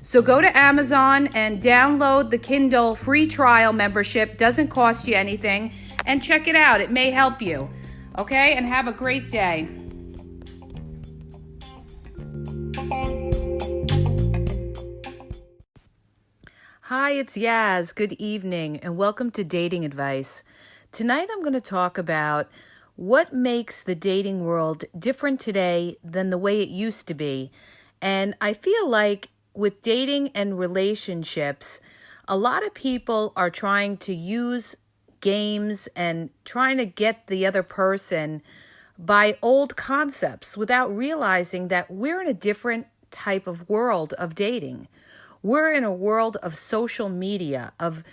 So go to Amazon and download the Kindle free trial membership. Doesn't cost you anything. And check it out. It may help you. Okay? And have a great day. Hi, it's Yaz. Good evening and welcome to Dating Advice. Tonight I'm going to talk about what makes the dating world different today than the way it used to be. And I feel like with dating and relationships, a lot of people are trying to use games and trying to get the other person by old concepts without realizing that we're in a different type of world of dating. We're in a world of social media, of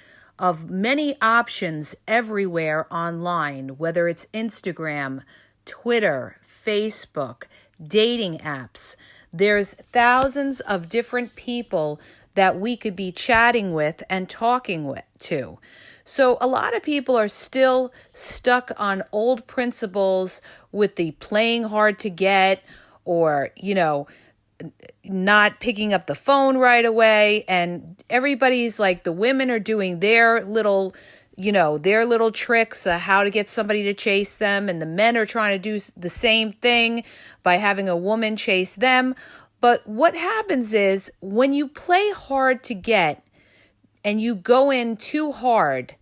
many options everywhere online, whether it's Instagram, Twitter, Facebook, dating apps. There's thousands of different people that we could be chatting with and talking to. So a lot of people are still stuck on old principles with the playing hard to get or, not picking up the phone right away. And everybody's like, the women are doing their little tricks, how to get somebody to chase them. And the men are trying to do the same thing by having a woman chase them. But what happens is when you play hard to get and you go in too hard,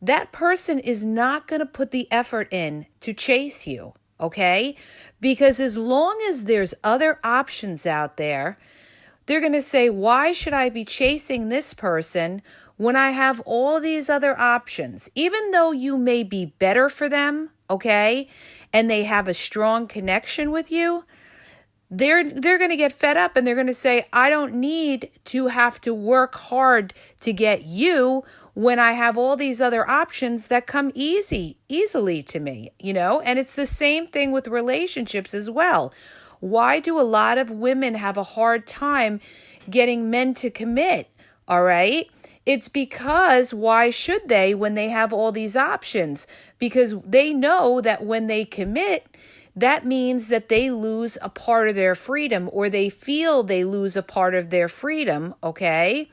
that person is not going to put the effort in to chase you. Okay? Because as long as there's other options out there, they're going to say, why should I be chasing this person when I have all these other options? Even though you may be better for them, okay, and they have a strong connection with you, they're going to get fed up and they're going to say, I don't need to have to work hard to get you when I have all these other options that come easily to me, And it's the same thing with relationships as well. Why do a lot of women have a hard time getting men to commit? All right. It's because why should they when they have all these options? Because they know that when they commit, that means that they lose a part of their freedom, or they feel they lose a part of their freedom, okay?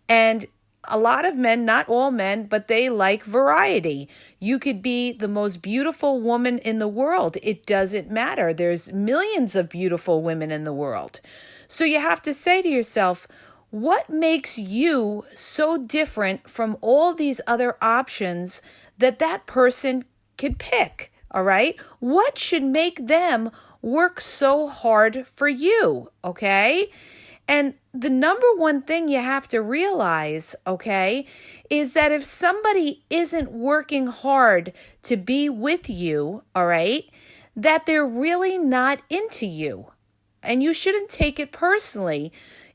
And a lot of men, not all men, but they like variety. You could be the most beautiful woman in the world. It doesn't matter. There's millions of beautiful women in the world. So you have to say to yourself, what makes you so different from all these other options that person could pick? All right. What should make them work so hard for you? Okay. And the number one thing you have to realize, okay, is that if somebody isn't working hard to be with you, all right, that they're really not into you. And you shouldn't take it personally.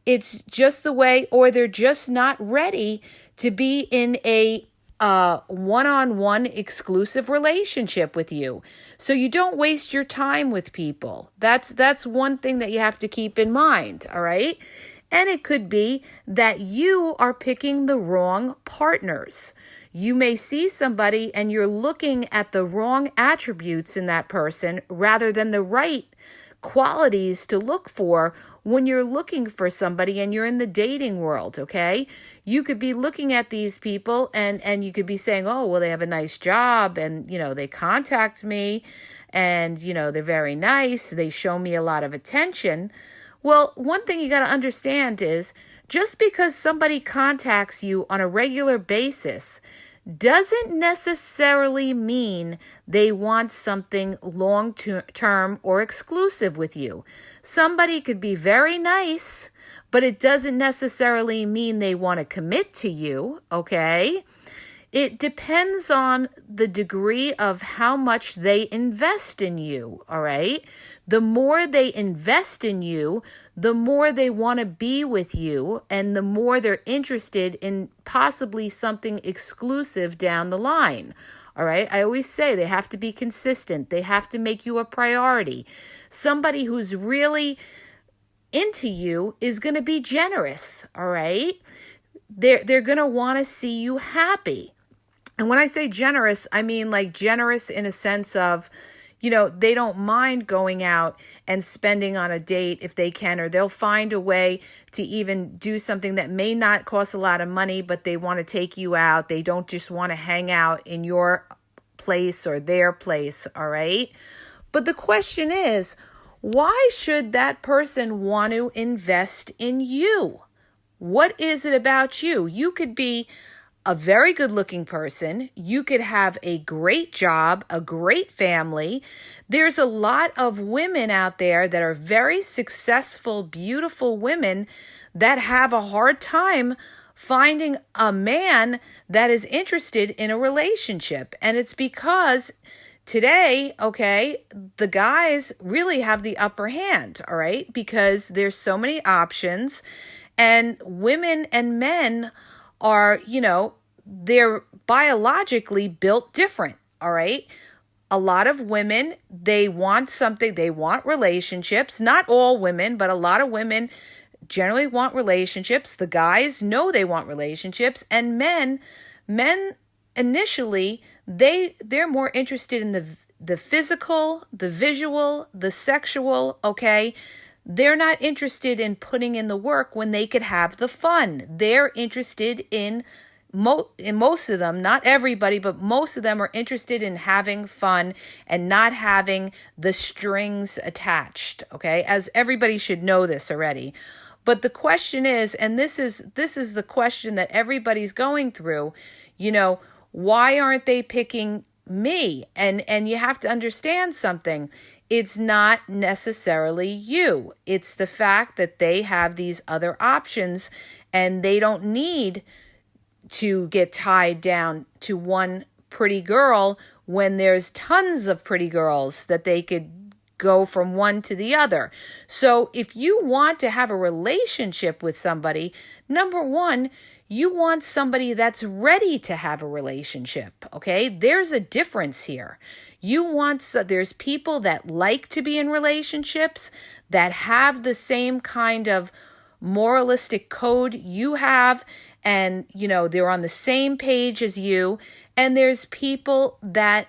It's just the way, or they're just not ready to be in a one-on-one exclusive relationship with you. So you don't waste your time with people. That's one thing that you have to keep in mind, all right? And it could be that you are picking the wrong partners. You may see somebody and you're looking at the wrong attributes in that person rather than the right qualities to look for when you're looking for somebody and you're in the dating world, okay? You could be looking at these people and you could be saying, oh, well, they have a nice job and, they contact me and, they're very nice. They show me a lot of attention. Well, one thing you got to understand is just because somebody contacts you on a regular basis doesn't necessarily mean they want something long-term or exclusive with you. Somebody could be very nice, but it doesn't necessarily mean they want to commit to you, okay? It depends on the degree of how much they invest in you, all right? The more they invest in you, the more they want to be with you, and the more they're interested in possibly something exclusive down the line, all right? I always say they have to be consistent. They have to make you a priority. Somebody who's really into you is going to be generous, all right? They're going to want to see you happy. And when I say generous, I mean like generous in a sense of, they don't mind going out and spending on a date if they can, or they'll find a way to even do something that may not cost a lot of money, but they want to take you out. They don't just want to hang out in your place or their place, all right? But the question is, why should that person want to invest in you? What is it about you? You could be a very good looking person. You could have a great job, a great family. There's a lot of women out there that are very successful, beautiful women that have a hard time finding a man that is interested in a relationship. And it's because today, okay, the guys really have the upper hand, all right, because there's so many options, and women and men are, they're biologically built different, all right? A lot of women, they want something, they want relationships. Not all women, but a lot of women generally want relationships. The guys know they want relationships, and men initially, they're more interested in the physical, the visual, the sexual, okay? They're not interested in putting in the work when they could have the fun. They're interested in most of them, not everybody, but most of them are interested in having fun and not having the strings attached, okay? As everybody should know this already. But the question is, and this is the question that everybody's going through, why aren't they picking me? And you have to understand something. It's not necessarily you. It's the fact that they have these other options, and they don't need to get tied down to one pretty girl when there's tons of pretty girls that they could go from one to the other. So if you want to have a relationship with somebody, number one, you want somebody that's ready to have a relationship, okay? There's a difference here. There's people that like to be in relationships, that have the same kind of moralistic code you have, and, they're on the same page as you. And there's people that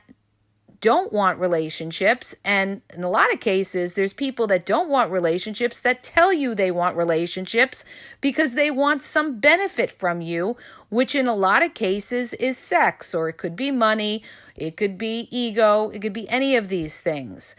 don't want relationships. And in a lot of cases, there's people that don't want relationships that tell you they want relationships because they want some benefit from you, which in a lot of cases is sex, or it could be money, it could be ego, it could be any of these things.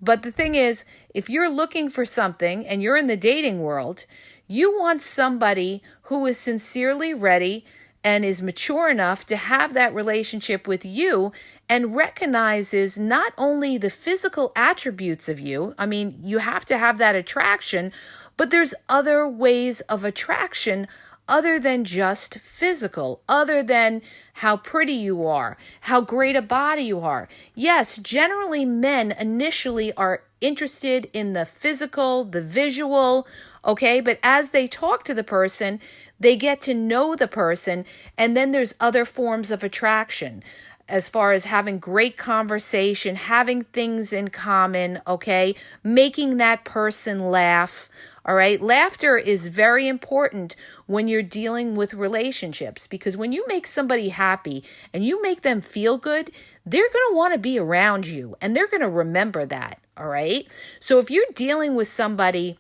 But the thing is, if you're looking for something and you're in the dating world, you want somebody who is sincerely ready and is mature enough to have that relationship with you and recognizes not only the physical attributes of you. I mean, you have to have that attraction, but there's other ways of attraction other than just physical, other than how pretty you are, how great a body you are. Yes, generally men initially are interested in the physical, the visual, okay? But as they talk to the person, they get to know the person, and then there's other forms of attraction as far as having great conversation, having things in common, okay? Making that person laugh, all right? Laughter is very important when you're dealing with relationships, because when you make somebody happy and you make them feel good, they're going to want to be around you, and they're going to remember that, all right? So if you're dealing with somebody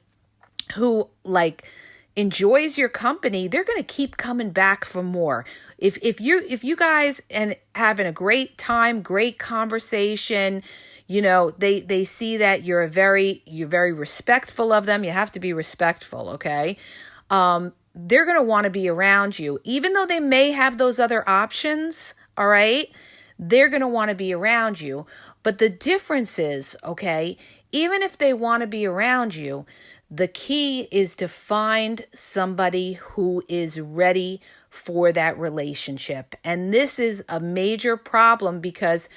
who enjoys your company, they're going to keep coming back for more. If you guys and having a great time, great conversation, they see that you're very respectful of them. You have to be respectful, okay? They're going to want to be around you, even though they may have those other options, all right? They're going to want to be around you. But the difference is, okay, even if they want to be around you, the key is to find somebody who is ready for that relationship. And this is a major problem because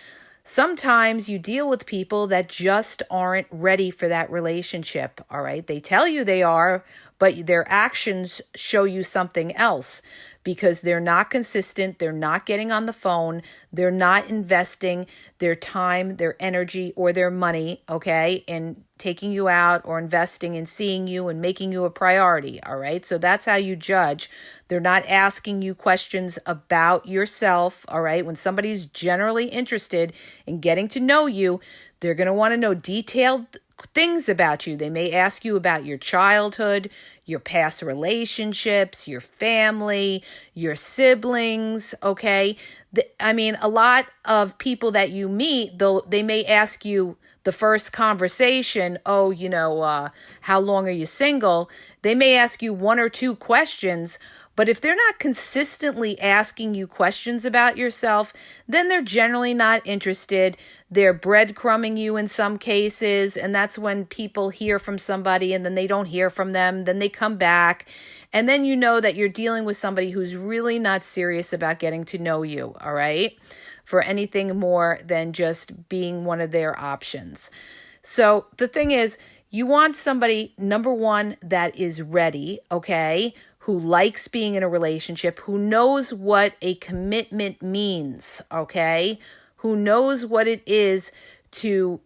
sometimes you deal with people that just aren't ready for that relationship, all right? They tell you they are, but their actions show you something else because they're not consistent, they're not getting on the phone, they're not investing their time, their energy, or their money, okay, in taking you out or investing in seeing you and making you a priority, all right? So that's how you judge. They're not asking you questions about yourself, all right? When somebody's generally interested in getting to know you, They're going to want to know detailed things about you. They may ask you about your childhood, your past relationships, your family, your siblings, okay? I mean, a lot of people that you meet, they may ask you the first conversation, how long are you single? They may ask you one or two questions, but if they're not consistently asking you questions about yourself, then they're generally not interested. They're breadcrumbing you in some cases, and that's when people hear from somebody and then they don't hear from them. Then they come back, and then you know that you're dealing with somebody who's really not serious about getting to know you, all right? For anything more than just being one of their options. So the thing is, you want somebody, number one, that is ready, okay? Who likes being in a relationship, who knows what a commitment means, okay? Who knows what it is to,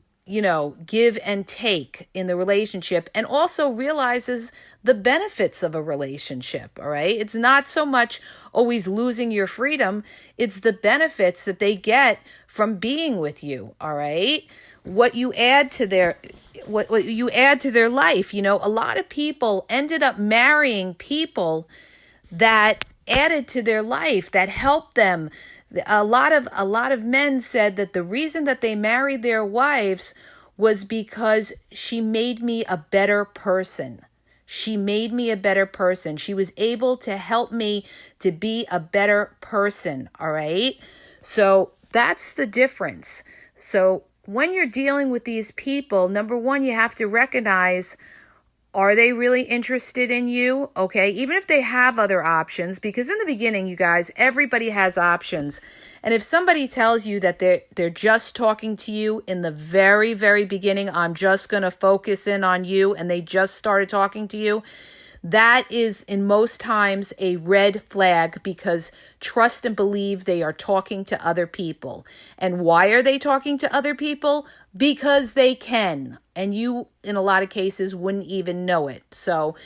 give and take in the relationship, and also realizes the benefits of a relationship, all right? It's not so much always losing your freedom, it's the benefits that they get from being with you, all right? What you add to their life. A lot of people ended up marrying people that added to their life, that helped them. A lot of men said that the reason that they married their wives was because she made me a better person. She made me a better person. She was able to help me to be a better person, all right? So that's the difference. So when you're dealing with these people, number one, you have to recognize, are they really interested in you? Okay, even if they have other options, because in the beginning, you guys, everybody has options. And if somebody tells you that they're just talking to you in the very, very beginning, I'm just going to focus in on you, and they just started talking to you, that is in most times a red flag, because trust and believe they are talking to other people. And why are they talking to other people? Because they can. And you, in a lot of cases, wouldn't even know it. So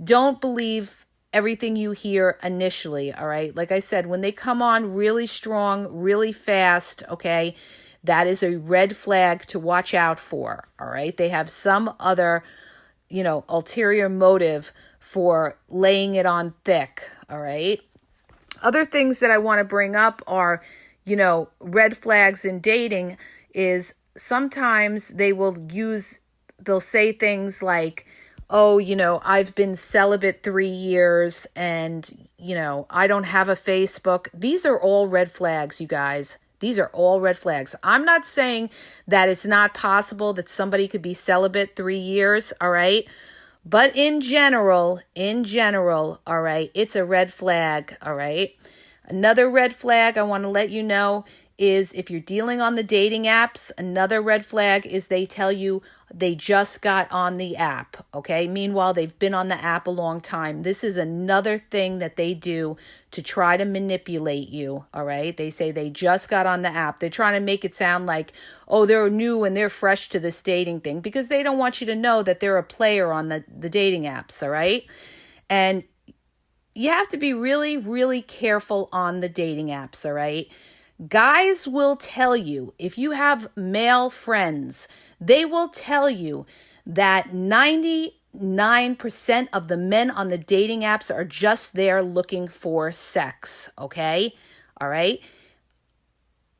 don't believe everything you hear initially, all right? Like I said, when they come on really strong, really fast, okay, that is a red flag to watch out for, all right? They have some other, ulterior motive for laying it on thick, all right? Other things that I want to bring up are, red flags in dating is sometimes they'll say things like, oh, I've been celibate 3 years and, I don't have a Facebook. These are all red flags, you guys. These are all red flags. I'm not saying that it's not possible that somebody could be celibate 3 years, all right? But in general, all right, it's a red flag, all right? Another red flag I want to let you know is if you're dealing on the dating apps, another red flag is they tell you they just got on the app, okay? Meanwhile, they've been on the app a long time. This is another thing that they do to try to manipulate you, all right? They say they just got on the app. They're trying to make it sound like, oh, they're new and they're fresh to this dating thing, because they don't want you to know that they're a player on the dating apps, all right? And you have to be really, really careful on the dating apps, all right? Guys will tell you, if you have male friends, they will tell you that 99% of the men on the dating apps are just there looking for sex, okay? All right?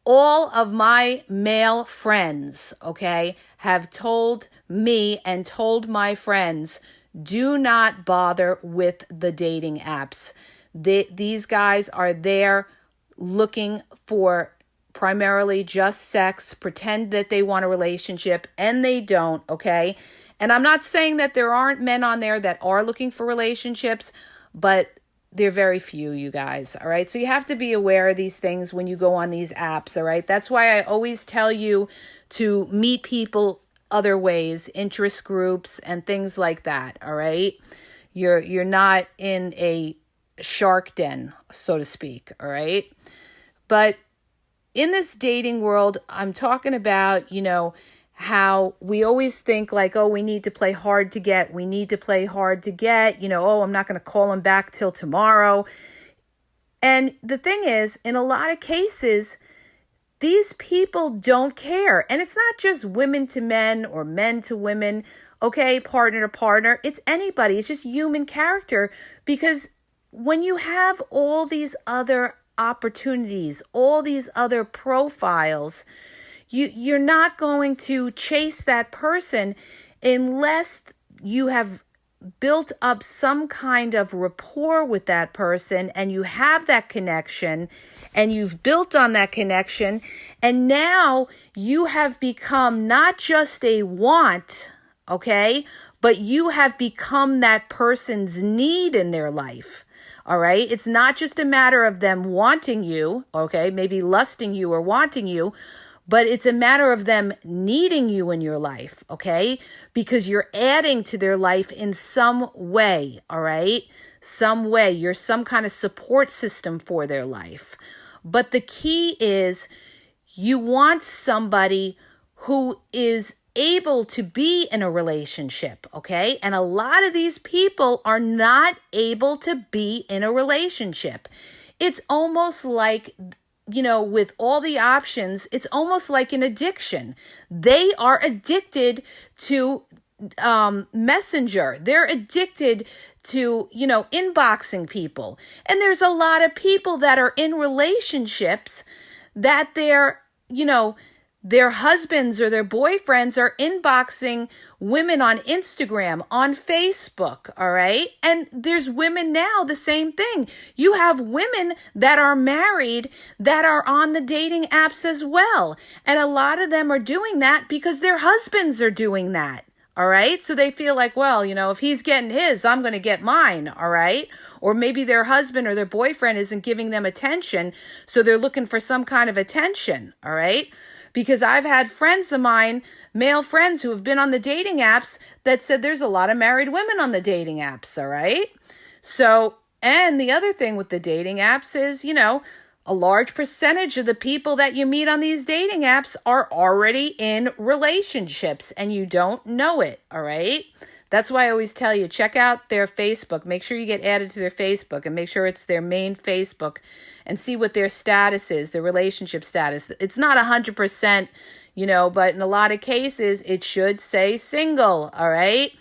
All of my male friends, okay, have told me and told my friends, do not bother with the dating apps. These guys are there looking for primarily just sex, pretend that they want a relationship, and they don't, okay? And I'm not saying that there aren't men on there that are looking for relationships, but they're very few, you guys, all right? So you have to be aware of these things when you go on these apps, all right? That's why I always tell you to meet people other ways, interest groups and things like that, all right? You're not in a shark den, so to speak, all right? But in this dating world, I'm talking about, how we always think like, oh, we need to play hard to get. We need to play hard to get, oh, I'm not going to call him back till tomorrow. And the thing is, in a lot of cases, these people don't care. And it's not just women to men or men to women, okay, partner to partner. It's anybody. It's just human character, because when you have all these other opportunities, all these other profiles, you're not going to chase that person unless you have built up some kind of rapport with that person and you have that connection and you've built on that connection, and now you have become not just a want, okay, but you have become that person's need in their life. All right. It's not just a matter of them wanting you, okay, maybe lusting you or wanting you, but it's a matter of them needing you in your life, okay? Because you're adding to their life in some way, all right? Some way. You're some kind of support system for their life. But the key is you want somebody who is able to be in a relationship, okay? And a lot of these people are not able to be in a relationship. It's almost like, with all the options, it's almost like an addiction. They are addicted to Messenger. They're addicted to, inboxing people. And there's a lot of people that are in relationships that their husbands or their boyfriends are inboxing women on Instagram, on Facebook, all right? And there's women now, the same thing. You have women that are married that are on the dating apps as well. And a lot of them are doing that because their husbands are doing that, all right? So they feel like, well, if he's getting his, I'm going to get mine, all right? Or maybe their husband or their boyfriend isn't giving them attention, so they're looking for some kind of attention, all right? Because I've had friends of mine, male friends who have been on the dating apps, that said there's a lot of married women on the dating apps, all right? So, and the other thing with the dating apps is, a large percentage of the people that you meet on these dating apps are already in relationships and you don't know it, all right? That's why I always tell you, check out their Facebook. Make sure you get added to their Facebook and make sure it's their main Facebook and see what their status is, their relationship status. It's not 100%, but in a lot of cases, it should say single, all right?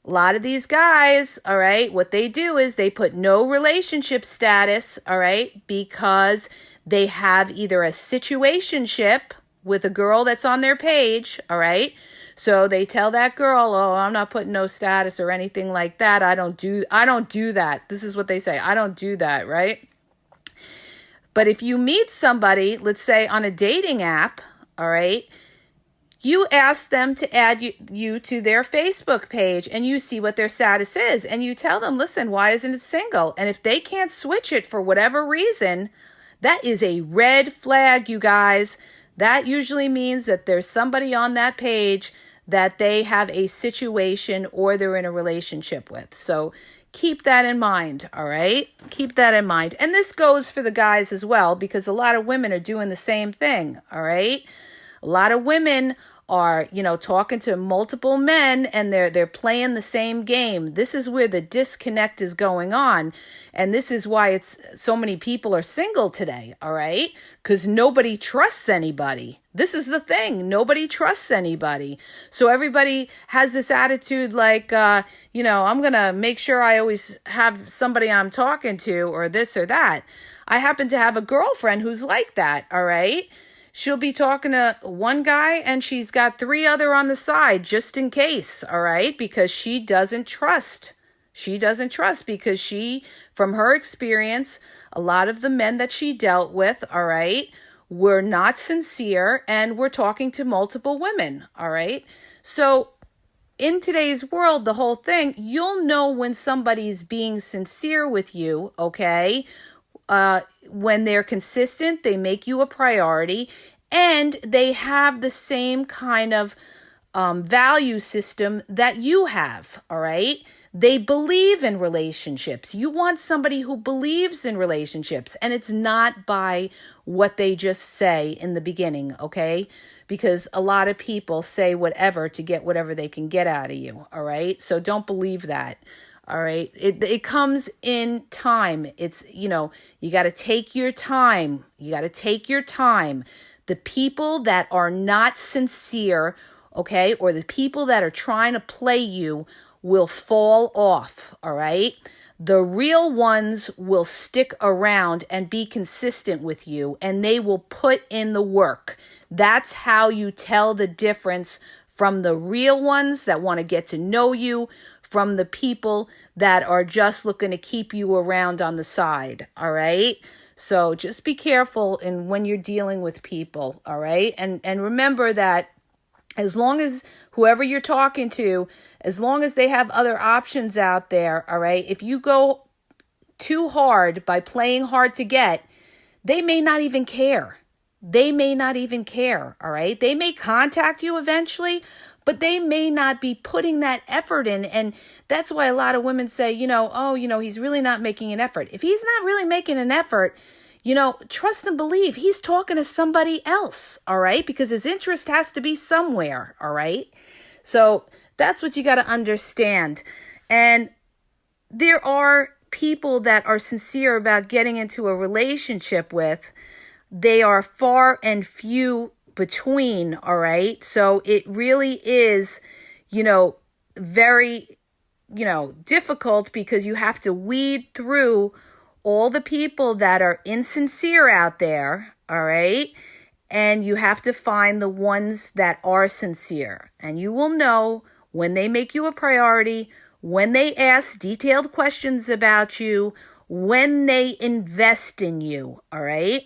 A lot of these guys, all right, what they do is they put no relationship status, all right, because they have either a situationship with a girl that's on their page, all right? So they tell that girl, oh, I'm not putting no status or anything like that. I don't do that. This is what they say. I don't do that, right? But if you meet somebody, let's say on a dating app, all right, you ask them to add you to their Facebook page and you see what their status is. And you tell them, listen, why isn't it single? And if they can't switch it for whatever reason, that is a red flag, you guys. That usually means that there's somebody on that page that they have a situation or they're in a relationship with. So keep that in mind, all right? Keep that in mind. And this goes for the guys as well, because a lot of women are doing the same thing, all right? A lot of women are, talking to multiple men and they're playing the same game. This is where the disconnect is going on. And this is why it's so many people are single today, all right? Because nobody trusts anybody. This is the thing. Nobody trusts anybody. So everybody has this attitude like, I'm going to make sure I always have somebody I'm talking to or this or that. I happen to have a girlfriend who's like that, all right? She'll be talking to one guy and she's got 3 other on the side just in case, all right? Because she doesn't trust. She doesn't trust because from her experience, a lot of the men that she dealt with, all right, were not sincere and were talking to multiple women, all right? So in today's world, the whole thing, you'll know when somebody's being sincere with you, okay? When they're consistent, they make you a priority, and they have the same kind of value system that you have, all right? They believe in relationships. You want somebody who believes in relationships, and it's not by what they just say in the beginning, okay? Because a lot of people say whatever to get whatever they can get out of you, all right? So don't believe that. All right. It comes in time. It's, you got to take your time. You got to take your time. The people that are not sincere, okay, or the people that are trying to play you will fall off, all right? The real ones will stick around and be consistent with you, and they will put in the work. That's how you tell the difference from the real ones that want to get to know you, from the people that are just looking to keep you around on the side, all right? So just be careful in when you're dealing with people, all right? And remember that as long as whoever you're talking to, as long as they have other options out there, all right, if you go too hard by playing hard to get, they may not even care. They may not even care, all right? They may contact you eventually, but they may not be putting that effort in. And that's why a lot of women say, he's really not making an effort. If he's not really making an effort, trust and believe he's talking to somebody else, all right? Because his interest has to be somewhere, all right? So that's what you got to understand. And there are people that are sincere about getting into a relationship with. They are far and few between, all right? So it really is, very, difficult, because you have to weed through all the people that are insincere out there, all right? And you have to find the ones that are sincere. And you will know when they make you a priority, when they ask detailed questions about you, when they invest in you, all right?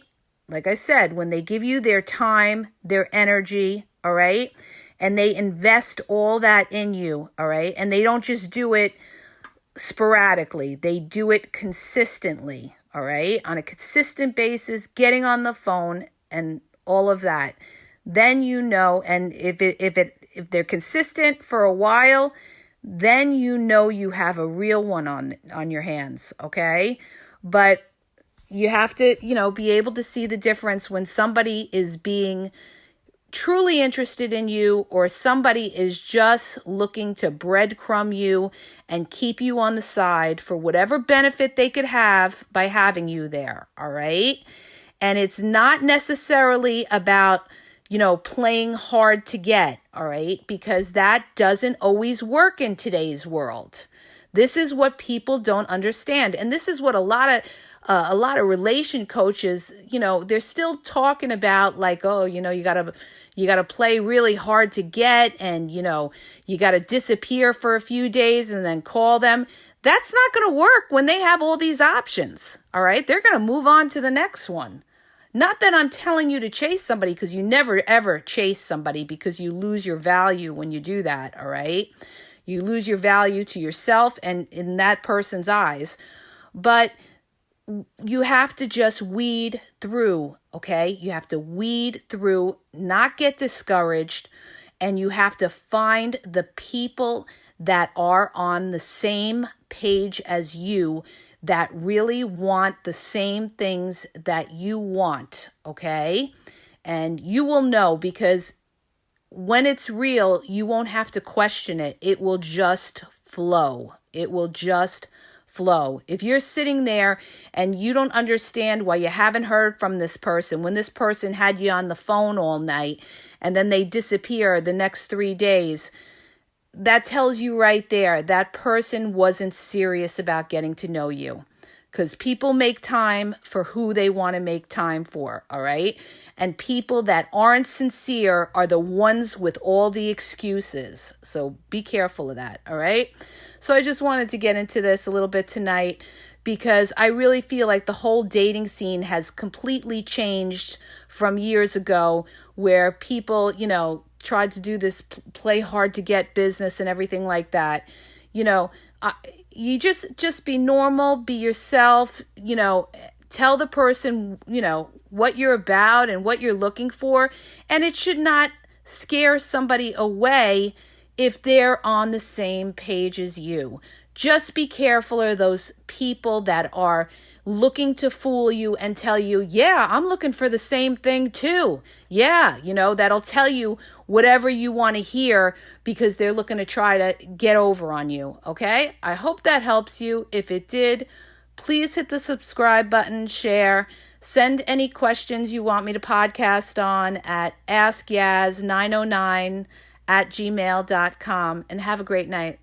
Like I said, when they give you their time, their energy, all right? And they invest all that in you, all right? And they don't just do it sporadically. They do it consistently, all right? On a consistent basis, getting on the phone and all of that. Then and if they're consistent for a while, then you have a real one on your hands, okay? But you have to, be able to see the difference when somebody is being truly interested in you, or somebody is just looking to breadcrumb you and keep you on the side for whatever benefit they could have by having you there, all right? And it's not necessarily about, playing hard to get, all right? Because that doesn't always work in today's world. This is what people don't understand. And this is what a lot of relation coaches, they're still talking about, like, oh, you gotta play really hard to get, and, you gotta disappear for a few days and then call them. That's not going to work when they have all these options. All right. They're going to move on to the next one. Not that I'm telling you to chase somebody, because you never, ever chase somebody, because you lose your value when you do that. All right. You lose your value to yourself and in that person's eyes. But you have to just weed through, okay? You have to weed through, not get discouraged, and you have to find the people that are on the same page as you, that really want the same things that you want, okay? And you will know, because when it's real, you won't have to question it. It will just flow. It will just flow. If you're sitting there and you don't understand why you haven't heard from this person, when this person had you on the phone all night and then they disappear the next 3 days, that tells you right there that person wasn't serious about getting to know you. Because people make time for who they want to make time for, all right? And people that aren't sincere are the ones with all the excuses. So be careful of that, all right? So I just wanted to get into this a little bit tonight, because I really feel like the whole dating scene has completely changed from years ago, where people, tried to do this play hard to get business and everything like that. You just be normal, be yourself, tell the person, what you're about and what you're looking for. And it should not scare somebody away if they're on the same page as you. Just be careful of those people that are looking to fool you and tell you, yeah, I'm looking for the same thing too. Yeah, that'll tell you whatever you want to hear, because they're looking to try to get over on you, okay? I hope that helps you. If it did, please hit the subscribe button, share. Send any questions you want me to podcast on at askyaz909 at gmail.com, and have a great night.